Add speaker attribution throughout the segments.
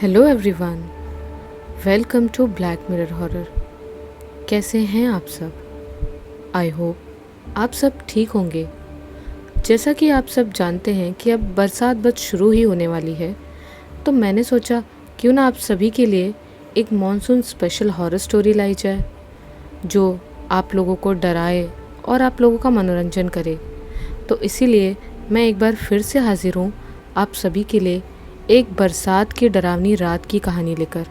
Speaker 1: Hello everyone, welcome to Black Mirror Horror. कैसे हैं आप सब? आई होप आप सब ठीक होंगे। जैसा कि आप सब जानते हैं कि अब बरसात बस शुरू ही होने वाली है, तो मैंने सोचा क्यों ना आप सभी के लिए एक मॉनसून स्पेशल हॉरर स्टोरी लाई जाए जो आप लोगों को डराए और आप लोगों का मनोरंजन करे। तो इसीलिए मैं एक बार फिर से हाजिर हूँ आप सभी के लिए एक बरसात की डरावनी रात की कहानी लेकर,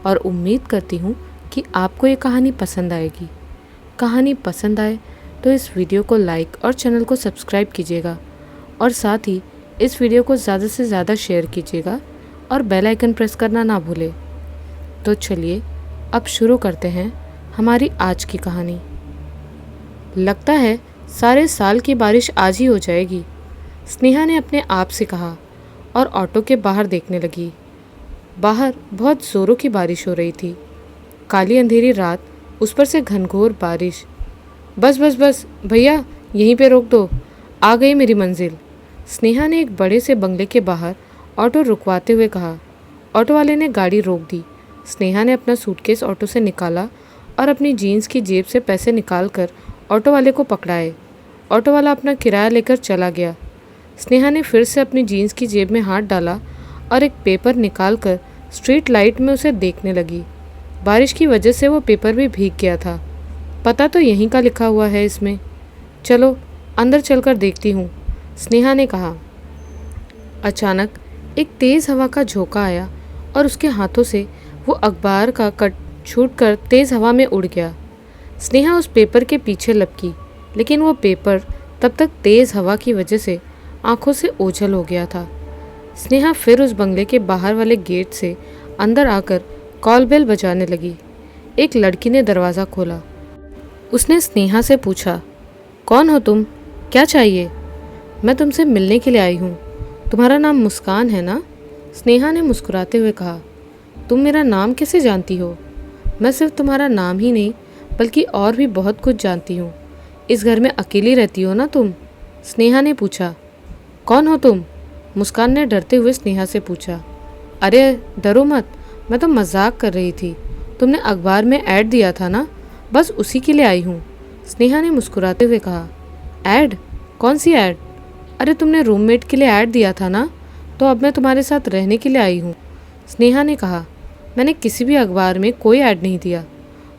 Speaker 1: और उम्मीद करती हूँ कि आपको ये कहानी पसंद आएगी। कहानी पसंद आए तो इस वीडियो को लाइक और चैनल को सब्सक्राइब कीजिएगा, और साथ ही इस वीडियो को ज़्यादा से ज़्यादा शेयर कीजिएगा और बेल आइकन प्रेस करना ना भूलें। तो चलिए अब शुरू करते हैं हमारी आज की कहानी। लगता है सारे साल की बारिश आज ही हो जाएगी, स्नेहा ने अपने आप से कहा और ऑटो के बाहर देखने लगी। बाहर बहुत ज़ोरों की बारिश हो रही थी। काली अंधेरी रात, उस पर से घनघोर बारिश। बस बस बस भैया, यहीं पे रोक दो, आ गई मेरी मंजिल, स्नेहा ने एक बड़े से बंगले के बाहर ऑटो रुकवाते हुए कहा। ऑटो वाले ने गाड़ी रोक दी। स्नेहा ने अपना सूटकेस ऑटो से निकाला और अपनी जीन्स की जेब से पैसे निकाल कर ऑटो वाले को पकड़ाए। ऑटो वाला अपना किराया लेकर चला गया। स्नेहा ने फिर से अपनी जीन्स की जेब में हाथ डाला और एक पेपर निकाल कर स्ट्रीट लाइट में उसे देखने लगी। बारिश की वजह से वो पेपर भी भीग गया था। पता तो यहीं का लिखा हुआ है इसमें। चलो अंदर चलकर देखती हूँ, स्नेहा ने कहा। अचानक एक तेज़ हवा का झोंका आया और उसके हाथों से वो अखबार का कट छूटकर तेज़ हवा में उड़ गया। स्नेहा उस पेपर के पीछे लपकी, लेकिन वो पेपर तब तक तेज़ हवा की वजह से आंखों से ओझल हो गया था। स्नेहा फिर उस बंगले के बाहर वाले गेट से अंदर आकर कॉल बेल बजाने लगी। एक लड़की ने दरवाज़ा खोला। उसने स्नेहा से पूछा, कौन हो तुम, क्या चाहिए? मैं तुमसे मिलने के लिए आई हूँ। तुम्हारा नाम मुस्कान है ना? स्नेहा ने मुस्कुराते हुए कहा। तुम मेरा नाम कैसे जानती हो? मैं सिर्फ तुम्हारा नाम ही नहीं बल्कि और भी बहुत कुछ जानती हूँ। इस घर में अकेली रहती हो ना तुम? स्नेहा ने पूछा। कौन हो तुम? मुस्कान ने डरते हुए स्नेहा से पूछा। अरे डरो मत, मैं तो मजाक कर रही थी। तुमने अखबार में ऐड दिया था ना, बस उसी के लिए आई हूँ, स्नेहा ने मुस्कुराते हुए कहा। ऐड? कौन सी ऐड? अरे तुमने रूममेट के लिए ऐड दिया था ना, तो अब मैं तुम्हारे साथ रहने के लिए आई हूँ, स्नेहा ने कहा। मैंने किसी भी अखबार में कोई ऐड नहीं दिया।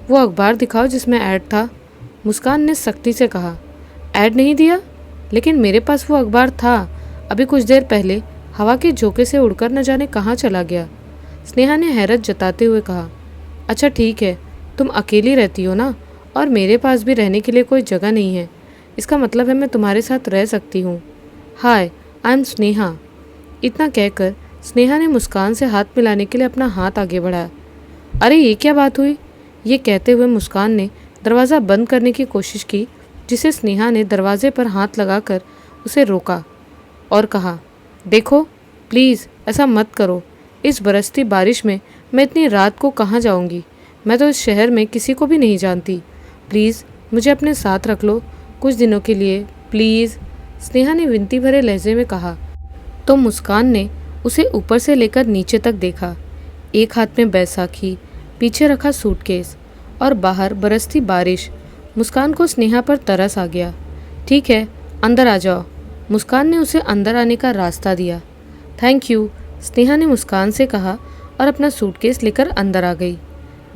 Speaker 1: वो अखबार दिखाओ जिसमें ऐड था, मुस्कान ने सख्ती से कहा। ऐड नहीं दिया? लेकिन मेरे पास वो अखबार था, अभी कुछ देर पहले हवा के झोंके से उड़कर न जाने कहाँ चला गया, स्नेहा ने हैरत जताते हुए कहा। अच्छा ठीक है, तुम अकेली रहती हो ना, और मेरे पास भी रहने के लिए कोई जगह नहीं है, इसका मतलब है मैं तुम्हारे साथ रह सकती हूँ। हाय, आई एम स्नेहा। इतना कहकर स्नेहा ने मुस्कान से हाथ मिलाने के लिए अपना हाथ आगे बढ़ाया। अरे ये क्या बात हुई? ये कहते हुए मुस्कान ने दरवाज़ा बंद करने की कोशिश की, जिसे स्नेहा ने दरवाजे पर हाथ लगाकर उसे रोका और कहा, देखो प्लीज़ ऐसा मत करो। इस बरसती बारिश में मैं इतनी रात को कहाँ जाऊँगी? मैं तो इस शहर में किसी को भी नहीं जानती। प्लीज़ मुझे अपने साथ रख लो कुछ दिनों के लिए, प्लीज़, स्नेहा ने विनती भरे लहजे में कहा। तो मुस्कान ने उसे ऊपर से लेकर नीचे तक देखा। एक हाथ में बैसाखी, पीछे रखा सूटकेस और बाहर बरसती बारिश। मुस्कान को स्नेहा पर तरस आ गया। ठीक है, अंदर आ जाओ, मुस्कान ने उसे अंदर आने का रास्ता दिया। थैंक यू, स्नेहा ने मुस्कान से कहा और अपना सूटकेस लेकर अंदर आ गई।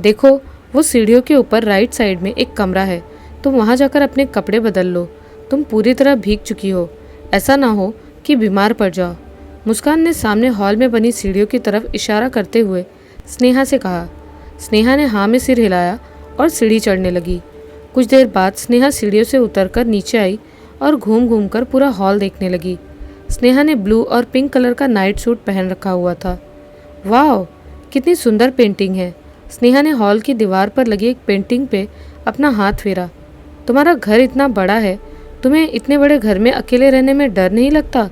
Speaker 1: देखो वो सीढ़ियों के ऊपर राइट साइड में एक कमरा है, तुम वहाँ जाकर अपने कपड़े बदल लो। तुम पूरी तरह भीग चुकी हो, ऐसा ना हो कि बीमार पड़ जाओ, मुस्कान ने सामने हॉल में बनी सीढ़ियों की तरफ इशारा करते हुए स्नेहा से कहा। स्नेहा ने हाँ में सिर हिलाया और सीढ़ी चढ़ने लगी। कुछ देर बाद स्नेहा सीढ़ियों से उतरकर नीचे आई और घूम घूम कर पूरा हॉल देखने लगी। स्नेहा ने ब्लू और पिंक कलर का नाइट सूट पहन रखा हुआ था। वाह, कितनी सुंदर पेंटिंग है। स्नेहा ने हॉल की दीवार पर लगी एक पेंटिंग पे अपना हाथ फेरा। तुम्हारा घर इतना बड़ा है, तुम्हें इतने बड़े घर में अकेले रहने में डर नहीं लगता?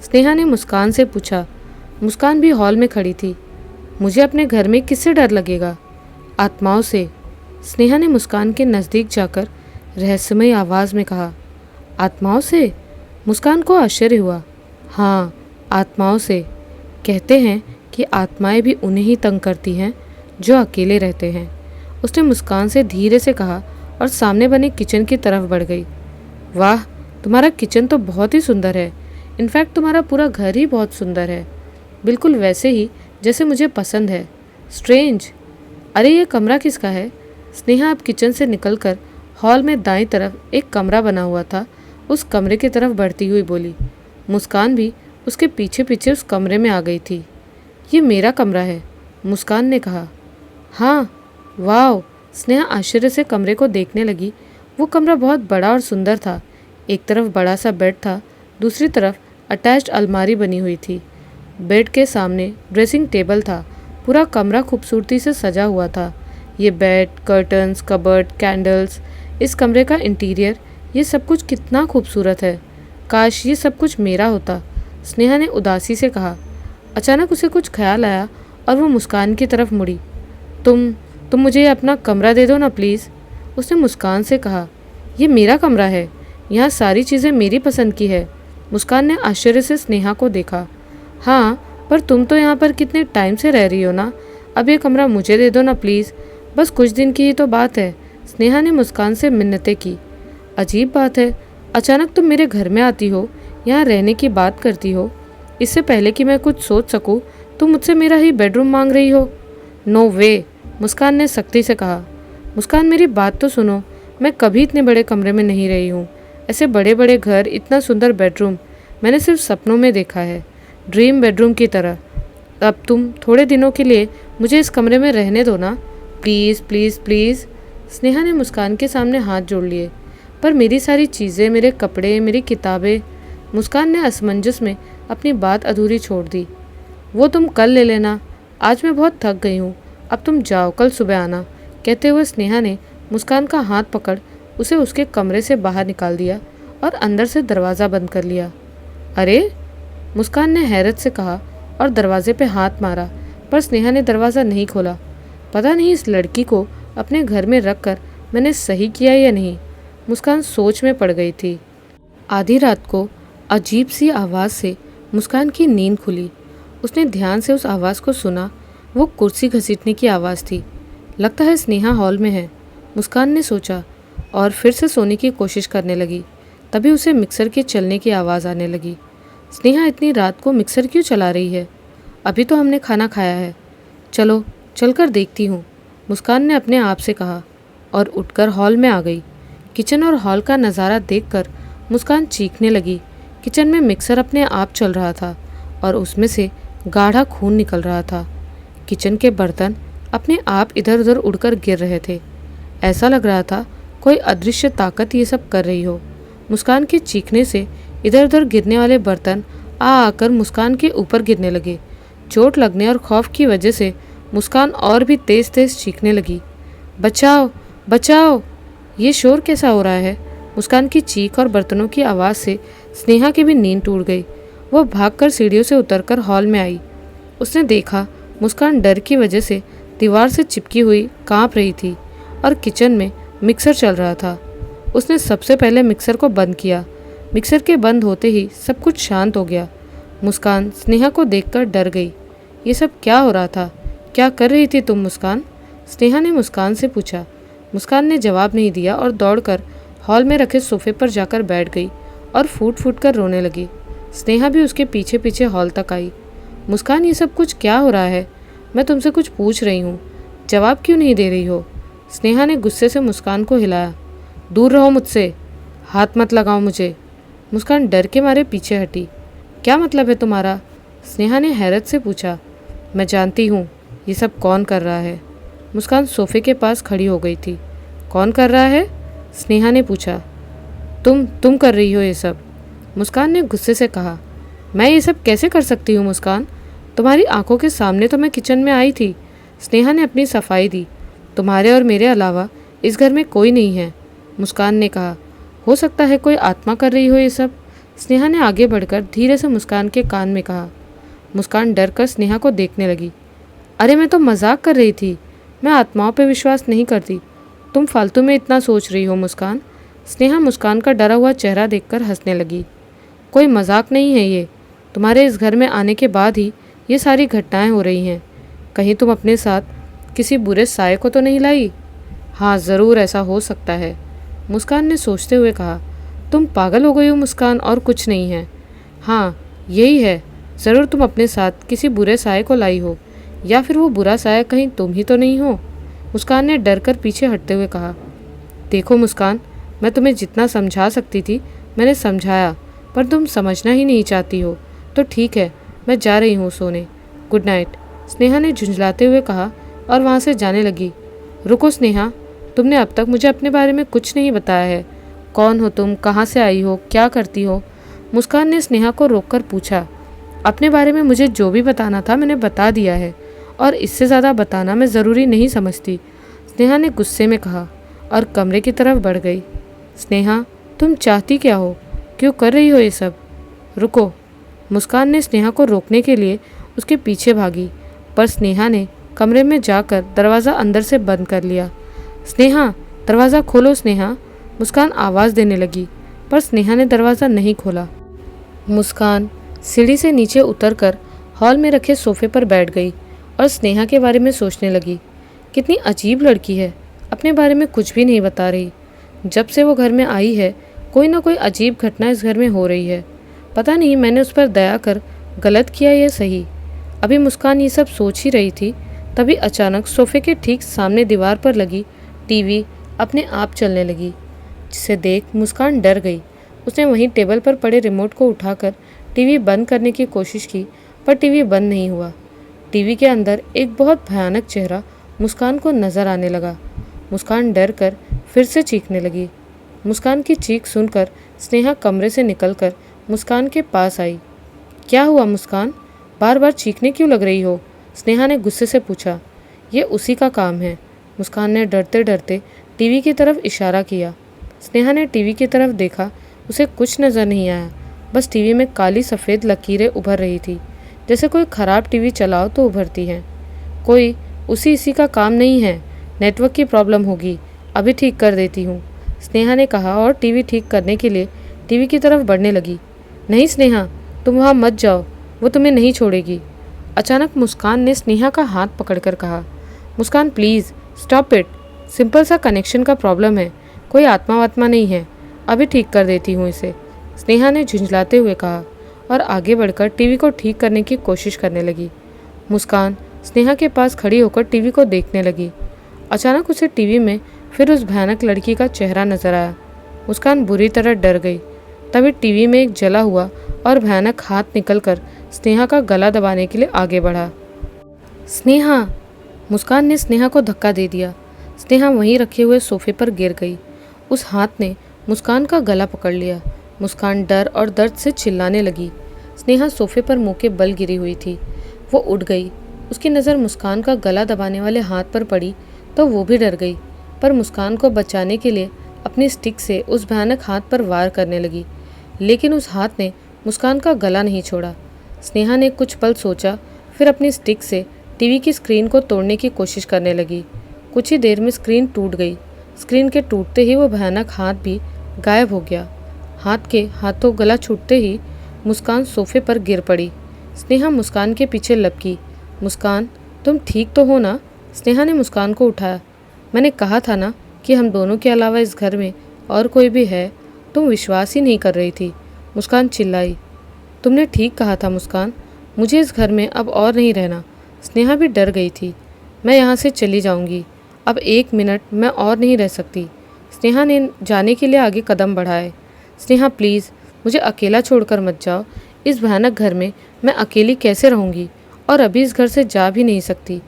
Speaker 1: स्नेहा ने मुस्कान से पूछा। मुस्कान भी हॉल में खड़ी थी। मुझे अपने घर में किससे डर लगेगा? आत्माओं से, स्नेहा ने मुस्कान के नज़दीक जाकर रहस्यमय आवाज़ में कहा। आत्माओं से? मुस्कान को आश्चर्य हुआ। हाँ, आत्माओं से। कहते हैं कि आत्माएं भी उन्हें ही तंग करती हैं जो अकेले रहते हैं। उसने मुस्कान से धीरे से कहा और सामने बने किचन की तरफ बढ़ गई। वाह, तुम्हारा किचन तो बहुत ही सुंदर है। इनफैक्ट तुम्हारा पूरा घर ही बहुत सुंदर है, बिल्कुल वैसे ही जैसे मुझे पसंद है। स्ट्रेंज। अरे ये कमरा किसका है? स्नेहा अब किचन से निकलकर हॉल में दाईं तरफ एक कमरा बना हुआ था, उस कमरे की तरफ बढ़ती हुई बोली। मुस्कान भी उसके पीछे पीछे उस कमरे में आ गई थी। ये मेरा कमरा है, मुस्कान ने कहा। हाँ, वाह। स्नेहा आश्चर्य से कमरे को देखने लगी। वो कमरा बहुत बड़ा और सुंदर था। एक तरफ बड़ा सा बेड था, दूसरी तरफ अटैच्ड अलमारी बनी हुई थी। बेड के सामने ड्रेसिंग टेबल था। पूरा कमरा खूबसूरती से सजा हुआ था। ये बेड, कर्टन्स, कबर्ड, कैंडल्स, इस कमरे का इंटीरियर, ये सब कुछ कितना खूबसूरत है। काश ये सब कुछ मेरा होता, स्नेहा ने उदासी से कहा। अचानक उसे कुछ ख्याल आया और वो मुस्कान की तरफ मुड़ी। तुम मुझे अपना कमरा दे दो ना प्लीज़, उसने मुस्कान से कहा। ये मेरा कमरा है, यहाँ सारी चीज़ें मेरी पसंद की है। मुस्कान ने आश्चर्य से स्नेहा को देखा। हाँ, पर तुम तो यहाँ पर कितने टाइम से रह रही हो ना, अब ये कमरा मुझे दे दो ना प्लीज़, बस कुछ दिन की ही तो बात है। स्नेहा ने मुस्कान से मिन्नतें की। अजीब बात है, अचानक तुम मेरे घर में आती हो, यहाँ रहने की बात करती हो। इससे पहले कि मैं कुछ सोच सकूं, तुम मुझसे मेरा ही बेडरूम मांग रही हो। नो वे, मुस्कान ने सख्ती से कहा। मुस्कान, मेरी बात तो सुनो, मैं कभी इतने बड़े कमरे में नहीं रही हूँ। ऐसे बड़े बड़े घर, इतना सुंदर बेडरूम मैंने सिर्फ सपनों में देखा है, ड्रीम बेडरूम की तरह। अब तुम थोड़े दिनों के लिए मुझे इस कमरे में रहने दो ना, प्लीज़ प्लीज़ प्लीज़। स्नेहा ने मुस्कान के सामने हाथ जोड़ लिए। पर मेरी सारी चीज़ें, मेरे कपड़े, मेरी किताबें। मुस्कान ने असमंजस में अपनी बात अधूरी छोड़ दी। वो तुम कल ले लेना, आज मैं बहुत थक गई हूँ, अब तुम जाओ, कल सुबह आना, कहते हुए स्नेहा ने मुस्कान का हाथ पकड़ उसे उसके कमरे से बाहर निकाल दिया और अंदर से दरवाज़ा बंद कर लिया। अरे, मुस्कान ने हैरत से कहा और दरवाजे पे हाथ मारा, पर स्नेहा ने दरवाज़ा नहीं खोला। पता नहीं इस लड़की को अपने घर में रखकर मैंने सही किया या नहीं। मुस्कान सोच में पड़ गई थी। आधी रात को अजीब सी आवाज़ से मुस्कान की नींद खुली। उसने ध्यान से उस आवाज़ को सुना। वो कुर्सी घसीटने की आवाज़ थी। लगता है स्नेहा हॉल में है, मुस्कान ने सोचा और फिर से सोने की कोशिश करने लगी। तभी उसे मिक्सर के चलने की आवाज़ आने लगी। स्नेहा इतनी रात को मिक्सर क्यों चला रही है? अभी तो हमने खाना खाया है, चलो चलकर देखती हूँ, मुस्कान ने अपने आप से कहा और उठकर हॉल में आ गई। किचन और हॉल का नज़ारा देखकर मुस्कान चीखने लगी। किचन में मिक्सर अपने आप चल रहा था और उसमें से गाढ़ा खून निकल रहा था। किचन के बर्तन अपने आप इधर उधर उड़कर गिर रहे थे। ऐसा लग रहा था कोई अदृश्य ताकत ये सब कर रही हो। मुस्कान के चीखने से इधर उधर गिरने वाले बर्तन आकर मुस्कान के ऊपर गिरने लगे। चोट लगने और खौफ की वजह से मुस्कान और भी तेज तेज चीखने लगी। बचाओ बचाओ, ये शोर कैसा हो रहा है? मुस्कान की चीख और बर्तनों की आवाज़ से स्नेहा की भी नींद टूट गई। वो भागकर सीढ़ियों से उतरकर हॉल में आई। उसने देखा मुस्कान डर की वजह से दीवार से चिपकी हुई कांप रही थी और किचन में मिक्सर चल रहा था। उसने सबसे पहले मिक्सर को बंद किया। मिक्सर के बंद होते ही सब कुछ शांत हो गया। मुस्कान स्नेहा को देखकर डर गई। ये सब क्या हो रहा था? क्या कर रही थी तुम मुस्कान? स्नेहा ने मुस्कान से पूछा। मुस्कान ने जवाब नहीं दिया और दौड़कर हॉल में रखे सोफे पर जाकर बैठ गई और फूट फूट कर रोने लगी। स्नेहा भी उसके पीछे पीछे हॉल तक आई। मुस्कान, ये सब कुछ क्या हो रहा है? मैं तुमसे कुछ पूछ रही हूँ, जवाब क्यों नहीं दे रही हो? स्नेहा ने गुस्से से मुस्कान को हिलाया। दूर रहो मुझसे, हाथ मत लगाओ मुझे। मुस्कान डर के मारे पीछे हटी। क्या मतलब है तुम्हारा? स्नेहा ने हैरत से पूछा। मैं जानती हूँ ये सब कौन कर रहा है। मुस्कान सोफे के पास खड़ी हो गई थी। कौन कर रहा है? स्नेहा ने पूछा। तुम कर रही हो ये सब, मुस्कान ने गुस्से से कहा। मैं ये सब कैसे कर सकती हूँ मुस्कान? तुम्हारी आंखों के सामने तो मैं किचन में आई थी। स्नेहा ने अपनी सफाई दी। तुम्हारे और मेरे अलावा इस घर में कोई नहीं है, मुस्कान ने कहा। हो सकता है कोई आत्मा कर रही हो ये सब, स्नेहा ने आगे बढ़कर धीरे से मुस्कान के कान में कहा। मुस्कान डर कर स्नेहा को देखने लगी। अरे मैं तो मजाक कर रही थी, मैं आत्माओं पर विश्वास नहीं करती। तुम फालतू में इतना सोच रही हो मुस्कान। स्नेहा मुस्कान का डरा हुआ चेहरा देखकर हंसने लगी। कोई मजाक नहीं है ये, तुम्हारे इस घर में आने के बाद ही ये सारी घटनाएं हो रही हैं, कहीं तुम अपने साथ किसी बुरे साये को तो नहीं लाई? हाँ ज़रूर ऐसा हो सकता है, मुस्कान ने सोचते हुए कहा। तुम पागल हो गई हो मुस्कान, और कुछ नहीं है। हाँ यही है, ज़रूर तुम अपने साथ किसी बुरे साये को लाई हो, या फिर वो बुरा साया कहीं तुम ही तो नहीं हो? मुस्कान ने डर कर पीछे हटते हुए कहा। देखो मुस्कान, मैं तुम्हें जितना समझा सकती थी मैंने समझाया, पर तुम समझना ही नहीं चाहती हो। तो ठीक है, मैं जा रही हूँ सोने। गुड नाइट, स्नेहा ने झुंझलाते हुए कहा और वहाँ से जाने लगी। रुको स्नेहा, तुमने अब तक मुझे अपने बारे में कुछ नहीं बताया है। कौन हो तुम, कहाँ से आई हो, क्या करती हो? मुस्कान ने स्नेहा को रोककर पूछा। अपने बारे में मुझे जो भी बताना था मैंने बता दिया है, और इससे ज़्यादा बताना मैं ज़रूरी नहीं समझती, स्नेहा ने गुस्से में कहा और कमरे की तरफ बढ़ गई। स्नेहा, तुम चाहती क्या हो? क्यों कर रही हो ये सब? रुको, मुस्कान ने स्नेहा को रोकने के लिए उसके पीछे भागी, पर स्नेहा ने कमरे में जाकर दरवाज़ा अंदर से बंद कर लिया। स्नेहा, दरवाज़ा खोलो स्नेहा, मुस्कान आवाज़ देने लगी, पर स्नेहा ने दरवाज़ा नहीं खोला। मुस्कान सीढ़ी से नीचे उतरकर हॉल में रखे सोफे पर बैठ गई और स्नेहा के बारे में सोचने लगी। कितनी अजीब लड़की है, अपने बारे में कुछ भी नहीं बता रही। जब से वो घर में आई है कोई ना कोई अजीब घटना इस घर में हो रही है। पता नहीं मैंने उस पर दया कर गलत किया या सही। अभी मुस्कान ये सब सोच ही रही थी, तभी अचानक सोफे के ठीक सामने दीवार पर लगी टीवी अपने आप चलने लगी, जिसे देख मुस्कान डर गई। उसने वहीं टेबल पर पड़े रिमोट को उठाकर टीवी बंद करने की कोशिश की, पर टीवी बंद नहीं हुआ। टीवी के अंदर एक बहुत भयानक चेहरा मुस्कान को नजर आने लगा। मुस्कान डर कर फिर से चीखने लगी। मुस्कान की चीख सुनकर स्नेहा कमरे से निकलकर मुस्कान के पास आई। क्या हुआ मुस्कान, बार बार चीखने क्यों लग रही हो? स्नेहा ने गुस्से से पूछा। ये उसी का काम है, मुस्कान ने डरते डरते टीवी की तरफ इशारा किया। स्नेहा ने टीवी की तरफ देखा, उसे कुछ नज़र नहीं आया, बस टीवी में काली सफ़ेद लकीरें उभर रही थी, जैसे कोई ख़राब टीवी चलाओ तो उभरती हैं। कोई इसी का काम नहीं है, नेटवर्क की प्रॉब्लम होगी, अभी ठीक कर देती हूँ, स्नेहा ने कहा और टीवी ठीक करने के लिए टीवी की तरफ बढ़ने लगी। नहीं स्नेहा, तुम वहाँ मत जाओ, वो तुम्हें नहीं छोड़ेगी। अचानक मुस्कान ने स्नेहा का हाथ पकड़कर कहा। मुस्कान प्लीज़ स्टॉप इट, सिंपल सा कनेक्शन का प्रॉब्लम है, कोई आत्मा वात्मा नहीं है, अभी ठीक कर देती हूँ इसे, स्नेहा ने झुंझलाते हुए कहा और आगे बढ़कर टीवी को ठीक करने की कोशिश करने लगी। मुस्कान स्नेहा के पास खड़ी होकर टीवी को देखने लगी। अचानक उसे टीवी में फिर उस भयानक लड़की का चेहरा नजर आया। मुस्कान बुरी तरह डर गई। तभी टीवी में एक जला हुआ और भयानक हाथ निकलकर स्नेहा का गला दबाने के लिए आगे बढ़ा। स्नेहा, मुस्कान ने स्नेहा को धक्का दे दिया। स्नेहा वहीं रखे हुए सोफे पर गिर गई। उस हाथ ने मुस्कान का गला पकड़ लिया। मुस्कान डर और दर्द से चिल्लाने लगी। स्नेहा सोफे पर मुंह के बल गिरी हुई थी। वो उठ गई। उसकी नज़र मुस्कान का गला दबाने वाले हाथ पर पड़ी तो वो भी डर गई, पर मुस्कान को बचाने के लिए अपनी स्टिक से उस भयानक हाथ पर वार करने लगी, लेकिन उस हाथ ने मुस्कान का गला नहीं छोड़ा। स्नेहा ने कुछ पल सोचा, फिर अपनी स्टिक से टीवी की स्क्रीन को तोड़ने की कोशिश करने लगी। कुछ ही देर में स्क्रीन टूट गई। स्क्रीन के टूटते ही वो भयानक हाथ भी गायब हो गया। हाथ के हाथों गला छूटते ही मुस्कान सोफे पर गिर पड़ी। स्नेहा मुस्कान के पीछे लपकी। मुस्कान, तुम ठीक तो हो ना? स्नेहा ने मुस्कान को उठाया। मैंने कहा था ना कि हम दोनों के अलावा इस घर में और कोई भी है, तुम विश्वास ही नहीं कर रही थी, मुस्कान चिल्लाई। तुमने ठीक कहा था मुस्कान, मुझे इस घर में अब और नहीं रहना। स्नेहा भी डर गई थी। मैं यहाँ से चली जाऊँगी, अब 1 मिनट मैं और नहीं रह सकती। स्नेहा ने जाने के लिए आगे कदम बढ़ाए। स्नेहा प्लीज़, मुझे अकेला छोड़कर मत जाओ, इस भयानक घर में मैं अकेली कैसे रहूँगी, और अभी इस घर से जा भी नहीं सकती।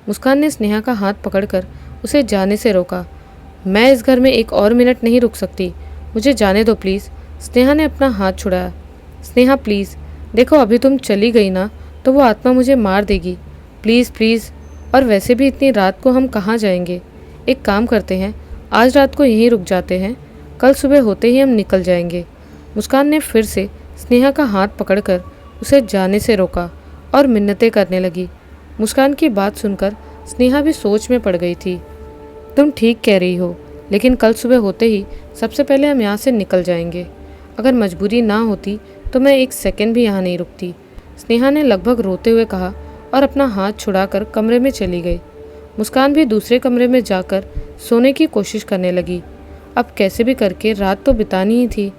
Speaker 1: मुस्कान ने स्नेहा का हाथ पकड़कर उसे जाने से रोका। मैं इस घर में 1 और मिनट नहीं रुक सकती, मुझे जाने दो प्लीज़। स्नेहा ने अपना हाथ छुड़ाया। स्नेहा प्लीज़, देखो अभी तुम चली गई ना तो वो आत्मा मुझे मार देगी, प्लीज़ प्लीज़। और वैसे भी इतनी रात को हम कहाँ जाएंगे? एक काम करते हैं, आज रात को यहीं रुक जाते हैं, कल सुबह होते ही हम निकल जाएंगे। मुस्कान ने फिर से स्नेहा का हाथ पकड़कर उसे जाने से रोका और मिन्नतें करने लगी। मुस्कान की बात सुनकर स्नेहा भी सोच में पड़ गई थी। तुम ठीक कह रही हो, लेकिन कल सुबह होते ही सबसे पहले हम यहाँ से निकल जाएंगे। अगर मजबूरी ना होती तो मैं 1 सेकंड भी यहाँ नहीं रुकती। स्नेहा ने लगभग रोते हुए कहा और अपना हाथ छुड़ाकर कमरे में चली गई। मुस्कान भी दूसरे कमरे में जाकर सोने की कोशिश करने लगी। अब कैसे भी करके रात तो बितानी ही थी।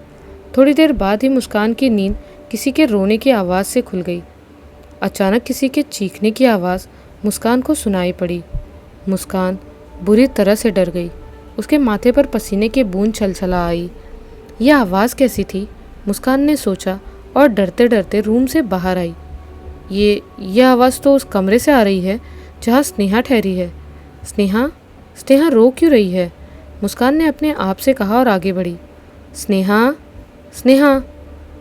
Speaker 1: थोड़ी देर बाद ही मुस्कान की नींद किसी के रोने की आवाज़ से खुल गई। अचानक किसी के चीखने की आवाज़ मुस्कान को सुनाई पड़ी। मुस्कान बुरी तरह से डर गई। उसके माथे पर पसीने की बूंद छलछला आई। यह आवाज़ कैसी थी? मुस्कान ने सोचा और डरते डरते रूम से बाहर आई। ये आवाज़ तो उस कमरे से आ रही है जहाँ स्नेहा ठहरी है। स्नेहा स्नेहा रो क्यों रही है? मुस्कान ने अपने आप से कहा और आगे बढ़ी। स्नेहा स्नेहा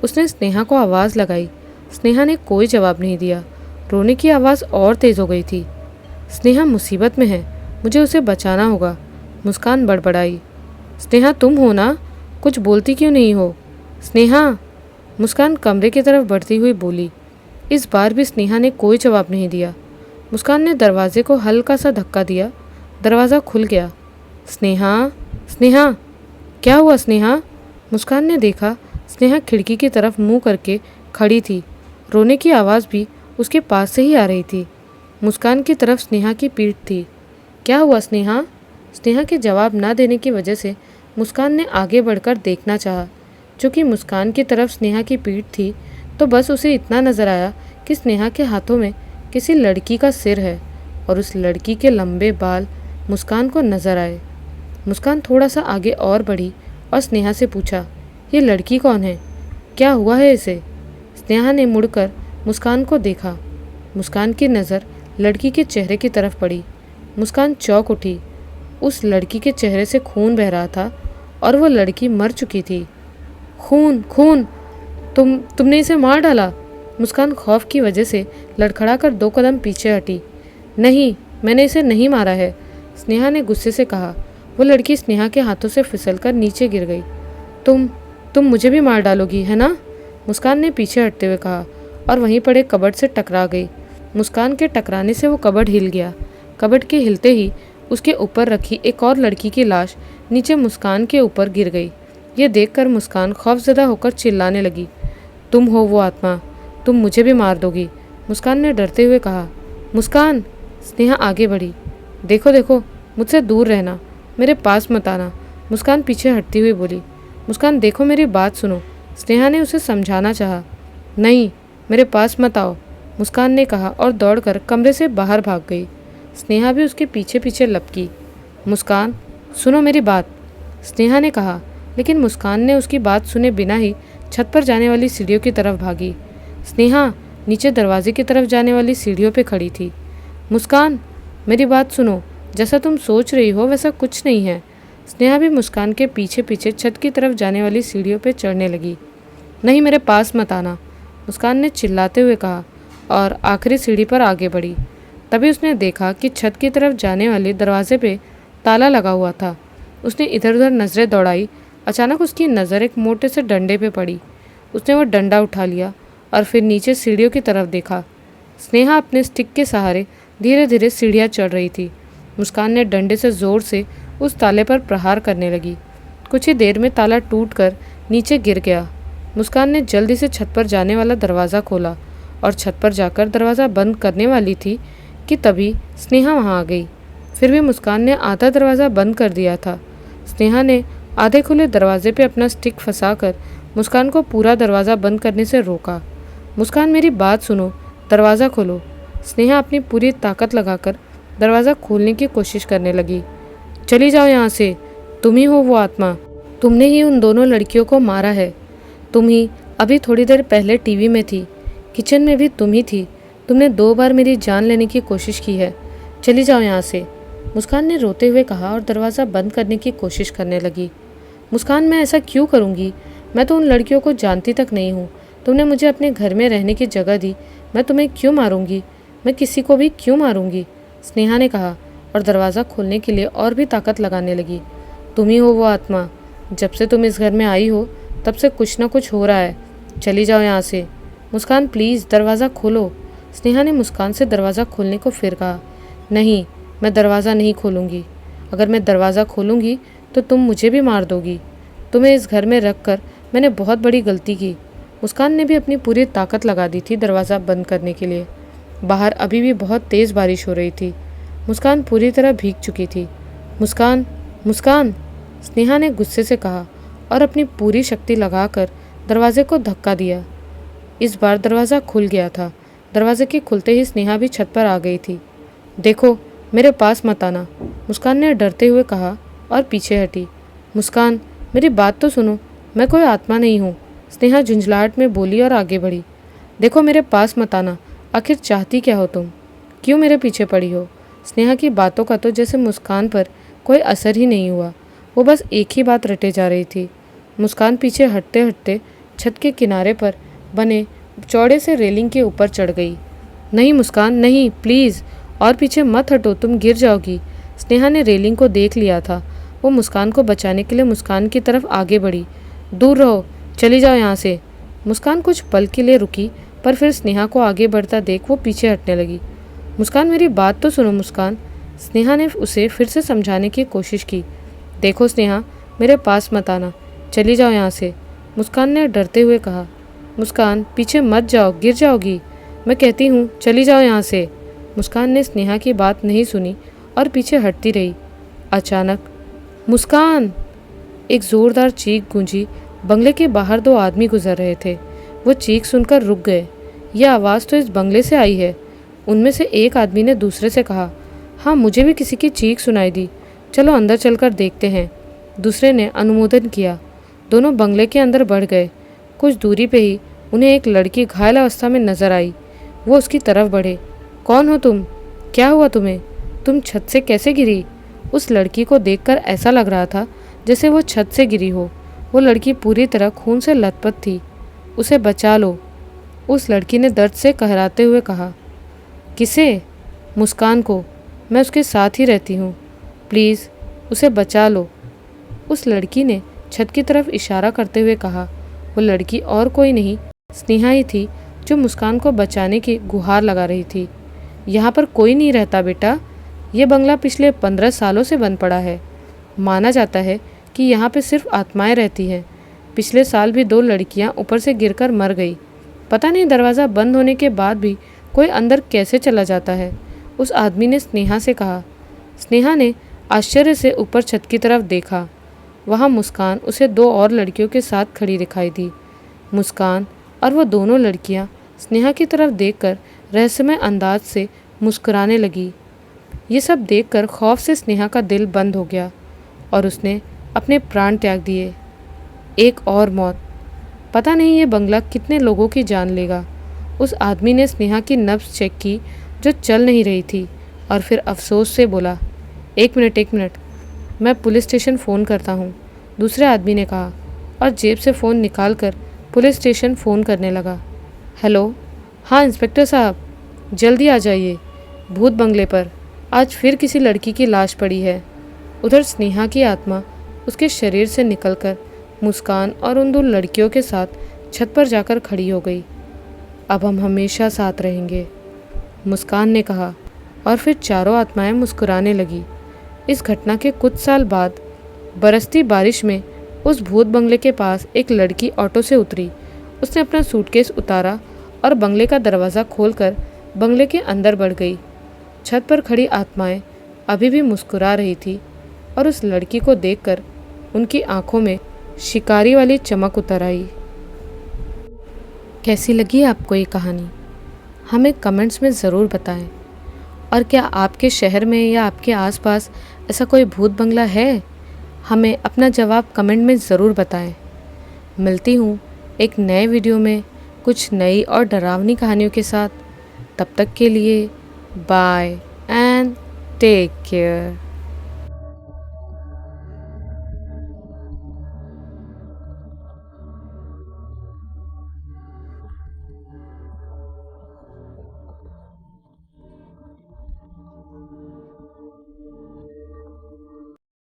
Speaker 1: उसने स्नेहा को आवाज़ लगाई। स्नेहा ने कोई जवाब नहीं दिया। रोने की आवाज़ और तेज़ हो गई थी। स्नेहा मुसीबत में है, मुझे उसे बचाना होगा, मुस्कान बड़बड़ाई। स्नेहा तुम हो ना? कुछ बोलती क्यों नहीं हो? स्नेहा मुस्कान कमरे की तरफ बढ़ती हुई बोली। इस बार भी स्नेहा ने कोई जवाब नहीं दिया। मुस्कान ने दरवाजे को हल्का सा धक्का दिया। दरवाज़ा खुल गया। स्नेहा स्नेहा क्या हुआ स्नेहा? मुस्कान ने देखा स्नेहा खिड़की की तरफ मुंह करके खड़ी थी। रोने की आवाज़ भी उसके पास से ही आ रही थी। मुस्कान की तरफ स्नेहा की पीठ थी। क्या हुआ स्नेहा? स्नेहा के जवाब ना देने की वजह से मुस्कान ने आगे बढ़कर देखना चाहा। चूँकि मुस्कान की तरफ स्नेहा की पीठ थी तो बस उसे इतना नज़र आया कि स्नेहा के हाथों में किसी लड़की का सिर है और उस लड़की के लंबे बाल मुस्कान को नज़र आए। मुस्कान थोड़ा सा आगे और बढ़ी और स्नेहा से पूछा, ये लड़की कौन है? क्या हुआ है इसे? स्नेहा ने मुड़कर मुस्कान को देखा। मुस्कान की नज़र लड़की के चेहरे की तरफ पड़ी। मुस्कान चौंक उठी। उस लड़की के चेहरे से खून बह रहा था और वो लड़की मर चुकी थी। खून खून तुमने इसे मार डाला? मुस्कान खौफ की वजह से लड़खड़ाकर 2 कदम पीछे हटी। नहीं, मैंने इसे नहीं मारा है, स्नेहा ने गुस्से से कहा। वो लड़की स्नेहा के हाथों से फिसलकर नीचे गिर गई। तुम मुझे भी मार डालोगी है ना? मुस्कान ने पीछे हटते हुए कहा और वहीं पड़े कबर्ड से टकरा गई। मुस्कान के टकराने से वो कबर्ड हिल गया। कबर्ड के हिलते ही उसके ऊपर रखी एक और लड़की की लाश नीचे मुस्कान के ऊपर गिर गई। ये देखकर मुस्कान खौफजदा होकर चिल्लाने लगी, तुम हो वो आत्मा, तुम मुझे भी मार दोगी, मुस्कान ने डरते हुए कहा। मुस्कान! स्नेहा आगे बढ़ी। देखो देखो, मुझसे दूर रहना, मेरे पास मत आना, मुस्कान पीछे हटती हुई बोली। मुस्कान देखो मेरी बात सुनो, स्नेहा ने उसे समझाना चाहा। नहीं, मेरे पास मत आओ, मुस्कान ने कहा और दौड़कर कमरे से बाहर भाग गई। स्नेहा भी उसके पीछे पीछे लपकी। मुस्कान सुनो मेरी बात, स्नेहा ने कहा, लेकिन मुस्कान ने उसकी बात सुने बिना ही छत पर जाने वाली सीढ़ियों की तरफ भागी। स्नेहा नीचे दरवाजे की तरफ जाने वाली सीढ़ियों पे खड़ी थी। मुस्कान मेरी बात सुनो, जैसा तुम सोच रही हो वैसा कुछ नहीं है। स्नेहा भी मुस्कान के पीछे पीछे छत की तरफ जाने वाली सीढ़ियों पे चढ़ने लगी। नहीं, मेरे पास मत आना, मुस्कान ने चिल्लाते हुए कहा और आखिरी सीढ़ी पर आगे बढ़ी। तभी उसने देखा कि छत की तरफ जाने वाले दरवाजे पे ताला लगा हुआ था। उसने इधर उधर नज़रें दौड़ाई। अचानक उसकी नज़र एक मोटे से डंडे पे पड़ी। उसने वो डंडा उठा लिया और फिर नीचे सीढ़ियों की तरफ देखा। स्नेहा अपने स्टिक के सहारे धीरे धीरे सीढ़ियाँ चढ़ रही थी। मुस्कान ने डंडे से ज़ोर से उस ताले पर प्रहार करने लगी। कुछ ही देर में ताला टूटकर नीचे गिर गया। मुस्कान ने जल्दी से छत पर जाने वाला दरवाज़ा खोला और छत पर जाकर दरवाज़ा बंद करने वाली थी कि तभी स्नेहा वहाँ आ गई। फिर भी मुस्कान ने आधा दरवाज़ा बंद कर दिया था। स्नेहा ने आधे खुले दरवाजे पे अपना स्टिक फंसाकर मुस्कान को पूरा दरवाज़ा बंद करने से रोका। मुस्कान मेरी बात सुनो, दरवाज़ा खोलो। स्नेहा अपनी पूरी ताकत लगाकर दरवाज़ा खोलने की कोशिश करने लगी। चली जाओ यहाँ से, तुम ही हो वो आत्मा, तुमने ही उन दोनों लड़कियों को मारा है। तुम ही अभी थोड़ी देर पहले टीवी में थी, किचन में भी तुम ही थी। तुमने 2 बार मेरी जान लेने की कोशिश की है। चली जाओ यहाँ से, मुस्कान ने रोते हुए कहा और दरवाज़ा बंद करने की कोशिश करने लगी। मुस्कान मैं ऐसा क्यों करूँगी? मैं तो उन लड़कियों को जानती तक नहीं हूँ। तुमने मुझे अपने घर में रहने की जगह दी, मैं तुम्हें क्यों मारूंगी? मैं किसी को भी क्यों मारूंगी? स्नेहा ने कहा और दरवाज़ा खोलने के लिए और भी ताकत लगाने लगी। तुम ही हो वो आत्मा, जब से तुम इस घर में आई हो तब से कुछ ना कुछ हो रहा है। चली जाओ यहाँ से। मुस्कान प्लीज़ दरवाज़ा खोलो। स्नेहा ने मुस्कान से दरवाज़ा खोलने को फिर कहा। नहीं, मैं दरवाज़ा नहीं खोलूँगी। अगर मैं दरवाज़ा खोलूँगी तो तुम मुझे भी मार दोगी। तुम्हें इस घर में रख कर मैंने बहुत बड़ी गलती की। मुस्कान ने भी अपनी पूरी ताकत लगा दी थी दरवाज़ा बंद करने के लिए। बाहर अभी भी बहुत तेज़ बारिश हो रही थी। मुस्कान पूरी तरह भीग चुकी थी। मुस्कान, मुस्कान, स्नेहा ने गुस्से से कहा और अपनी पूरी शक्ति लगाकर दरवाजे को धक्का दिया। इस बार दरवाज़ा खुल गया था। दरवाजे के खुलते ही स्नेहा भी छत पर आ गई थी। देखो, मेरे पास मत आना, मुस्कान ने डरते हुए कहा और पीछे हटी। मुस्कान, मेरी बात तो सुनो, मैं कोई आत्मा नहीं हूँ, स्नेहा झुंझलाहट में बोली और आगे बढ़ी। देखो, मेरे पास मत आना, आखिर चाहती क्या हो तुम? क्यों मेरे पीछे पड़ी हो? स्नेहा की बातों का तो जैसे मुस्कान पर कोई असर ही नहीं हुआ। वो बस एक ही बात रटे जा रही थी। मुस्कान पीछे हटते हटते छत के किनारे पर बने चौड़े से रेलिंग के ऊपर चढ़ गई। नहीं मुस्कान, नहीं, प्लीज़, और पीछे मत हटो, तुम गिर जाओगी। स्नेहा ने रेलिंग को देख लिया था। वो मुस्कान को बचाने के लिए मुस्कान की तरफ आगे बढ़ी। दूर रहो, चली जाओ यहाँ से। मुस्कान कुछ पल के लिए रुकी, पर फिर स्नेहा को आगे बढ़ता देख वो पीछे हटने लगी। मुस्कान, मेरी बात तो सुनो मुस्कान। स्नेहा ने उसे फिर से समझाने की कोशिश की। देखो स्नेहा, मेरे पास मत आना, चली जाओ यहाँ से, मुस्कान ने डरते हुए कहा। मुस्कान, पीछे मत जाओ, गिर जाओगी, मैं कहती हूँ, चली जाओ यहाँ से। मुस्कान ने स्नेहा की बात नहीं सुनी और पीछे हटती रही। अचानक मुस्कान, एक ज़ोरदार चीख गूंजी। बंगले के बाहर दो आदमी गुजर रहे थे। वो चीख सुनकर रुक गए। यह आवाज़ तो इस बंगले से आई है। उनमें से एक आदमी ने दूसरे से कहा, हाँ, मुझे भी किसी की चीख सुनाई दी, चलो अंदर चलकर देखते हैं। दूसरे ने अनुमोदन किया। दोनों बंगले के अंदर बढ़ गए। कुछ दूरी पे ही उन्हें एक लड़की घायल अवस्था में नजर आई। वो उसकी तरफ बढ़े। कौन हो तुम? क्या हुआ तुम्हें? तुम छत से कैसे गिरी? उस लड़की को देखकर ऐसा लग रहा था जैसे वो छत से गिरी हो। वो लड़की पूरी तरह खून से लथपथ थी। उसे बचा लो, उस लड़की ने दर्द से कहराते हुए कहा। किसे? मुस्कान को, मैं उसके साथ ही रहती हूँ, प्लीज़ उसे बचा लो, उस लड़की ने छत की तरफ इशारा करते हुए कहा। वो लड़की और कोई नहीं, स्नेहा ही थी, जो मुस्कान को बचाने की गुहार लगा रही थी। यहाँ पर कोई नहीं रहता बेटा, ये बंगला पिछले 15 सालों से बंद पड़ा है। माना जाता है कि यहाँ पे सिर्फ आत्माएं रहती हैं। पिछले साल भी 2 लड़कियाँ ऊपर से गिरकर मर गई। पता नहीं दरवाज़ा बंद होने के बाद भी कोई अंदर कैसे चला जाता है, उस आदमी ने स्नेहा से कहा। स्नेहा ने आश्चर्य से ऊपर छत की तरफ देखा। वहाँ मुस्कान उसे 2 और लड़कियों के साथ खड़ी दिखाई दी। मुस्कान और वो दोनों लड़कियाँ स्नेहा की तरफ देखकर रहस्यमय अंदाज से मुस्कुराने लगी। ये सब देखकर खौफ से स्नेहा का दिल बंद हो गया और उसने अपने प्राण त्याग दिए। एक और मौत, पता नहीं ये बंगला कितने लोगों की जान लेगा। उस आदमी ने स्नेहा की नब्ज चेक की जो चल नहीं रही थी और फिर अफसोस से बोला, एक मिनट, मैं पुलिस स्टेशन फ़ोन करता हूँ, दूसरे आदमी ने कहा और जेब से फ़ोन निकालकर पुलिस स्टेशन फ़ोन करने लगा। हेलो, हाँ इंस्पेक्टर साहब, जल्दी आ जाइए, भूत बंगले पर आज फिर किसी लड़की की लाश पड़ी है। उधर स्नेहा की आत्मा उसके शरीर से निकलकर मुस्कान और उन 2 लड़कियों के साथ छत पर जाकर खड़ी हो गई। अब हम हमेशा साथ रहेंगे, मुस्कान ने कहा और फिर चारों आत्माएं मुस्कुराने लगी। इस घटना के कुछ साल बाद बरसती बारिश में उस भूत बंगले के पास एक लड़की ऑटो से उतरी। उसने अपना सूटकेस उतारा और बंगले का दरवाज़ा खोलकर बंगले के अंदर बढ़ गई। छत पर खड़ी आत्माएं अभी भी मुस्कुरा रही थी और उस लड़की को देखकर उनकी आंखों में शिकारी वाली चमक उतर आई। कैसी लगी आपको ये कहानी? हमें कमेंट्स में ज़रूर बताएं। और क्या आपके शहर में या आपके आसपास ऐसा कोई भूत बंगला है? हमें अपना जवाब कमेंट में ज़रूर बताएं। मिलती हूँ एक नए वीडियो में कुछ नई और डरावनी कहानियों के साथ। तब तक के लिए बाय एंड टेक केयर।